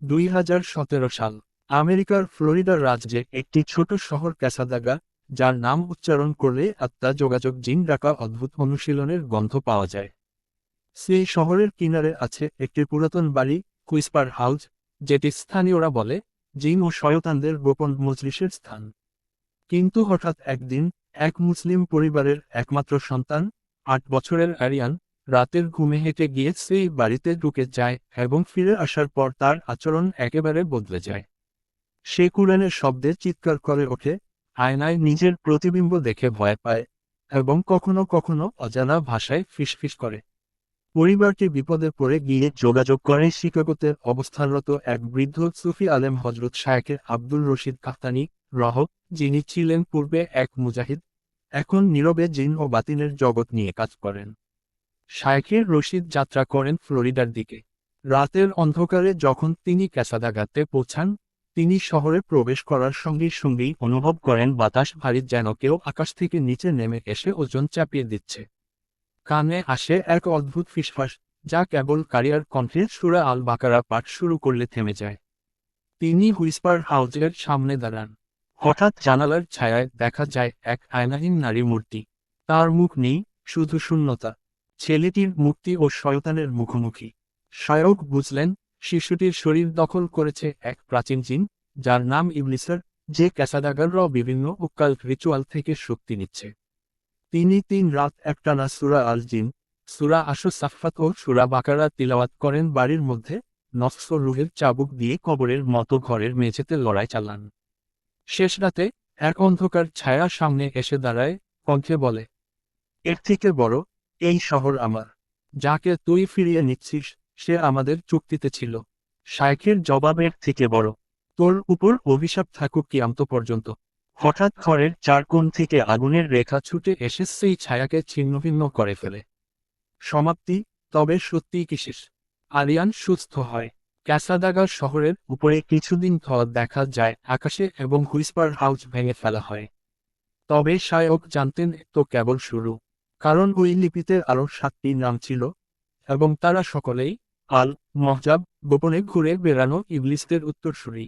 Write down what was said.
2017 সাল। আমেরিকার ফ্লোরিডা রাজ্যে একটি ছোট শহর ক্যাসাদাগা, যার নাম উচ্চারণ করলে আত্মা যোগাযোগ জিন ডাকা অদ্ভুত অনুশীলনের গন্ধ পাওয়া যায়। সেই শহরের কিনারে আছে একটি পুরাতন বাড়ি, হুইসপার হাউস, যেটি স্থানীয়রা বলে জিন ও শয়তানদের গোপন মজলিসের স্থান। কিন্তু হঠাৎ একদিন, এক মুসলিম পরিবারের একমাত্র সন্তান, 8 বছরের আরিয়ান, রাতের ঘুমে হেঁটে গিয়ে সেই বাড়িতে ঢুকে যায় এবং ফিরে আসার পর তার আচরণ একেবারে বদলে যায়। সে কুরআনের শব্দে চিৎকার করে ওঠে, আয়নায় নিজের প্রতিবিম্ব দেখে ভয় পায়, এবং কখনো কখনো অজানা ভাষায় ফিসফিস করে। পরিবারটি বিপদে পড়ে গিয়ে যোগাযোগ করে শিকাগোতে অবস্থানরত এক বৃদ্ধ সুফি আলেম হজরত শায়েখ আব্দুল রশিদ কাফতানি রহ, যিনি ছিলেন পূর্বে এক মুজাহিদ, এখন নীরবে জিন ও বাতিনের জগৎ নিয়ে কাজ করেন। শায়েখের রশিদ যাত্রা করেন ফ্লোরিডার দিকে। রাতের অন্ধকারে যখন তিনি ক্যাসাদাগাতে পৌঁছান, তিনি শহরে প্রবেশ করার সঙ্গে সঙ্গেই অনুভব করেন বাতাস ভারী, যেন কেউ আকাশ থেকে নিচে নেমে এসে ওজন চাপিয়ে দিচ্ছে। কানে আসে এক অদ্ভুত ফিসফাস, যা কেবল কারিয়ার কণ্ঠে সূরা আল বাকারা পাঠ শুরু করলে থেমে যায়। তিনি হুইসপার হাউজের সামনে দাঁড়ান। হঠাৎ জানালার ছায়ায় দেখা যায় এক আয়নাহীন নারী মূর্তি। তার মুখ নেই, শুধু শূন্যতা। ছেলেটির মূর্তি ও শয়তানের মুখোমুখি। শায়ক বুঝলেন, শিশুটির শরীর দখল করেছে এক প্রাচীন জিন, যার নাম ইবলিসের, যে ক্যাসাদাগার বিভিন্ন ওকাল্ট রিচুয়াল থেকে শক্তি নিচ্ছে। তিনি 3 রাত একটানা সূরা আল জিন, সূরা আশ-শাফাত ও সূরা বাকারা তিলাওয়াত করেন, বাড়ির মধ্যে নফস ও রুহের চাবুক দিয়ে কবরের মতো ঘরের মেঝেতে লড়াই চালান। শেষ রাতে এক অন্ধকার ছায়া সামনে এসে দাঁড়ায়, কণ্ঠে বলে, এর থেকে বড়, এই শহর আমার। যাকে তুই ফিরিয়ে নিচ্ছিস, সে আমাদের চুক্তিতে ছিল। শায়েখের জবাবের থেকে বড়, তোর উপর অভিশাপ থাকুক কিয়ামত পর্যন্ত। হঠাৎ ঘরের চার কোণ থেকে আগুনের রেখা ছুটে এসে সেই ছায়াকে ছিন্নভিন্ন করে ফেলে। সমাপ্তি। তবে সত্যিই কি শেষ? আরিয়ান সুস্থ হয়। ক্যাসাদাগা শহরের উপরে কিছুদিন ধর দেখা যায় আকাশে, এবং হুইসপার হাউস ভেঙে ফেলা হয়। তবে শায়ক জানতেন তো কেবল শুরু। কারণ ওই লিপিতে আরও 7টি নাম ছিল, এবং তারা সকলেই আল মহজাব, গোপনে ঘুরে বেড়ানো ইবলিসদের উত্তরসূরি।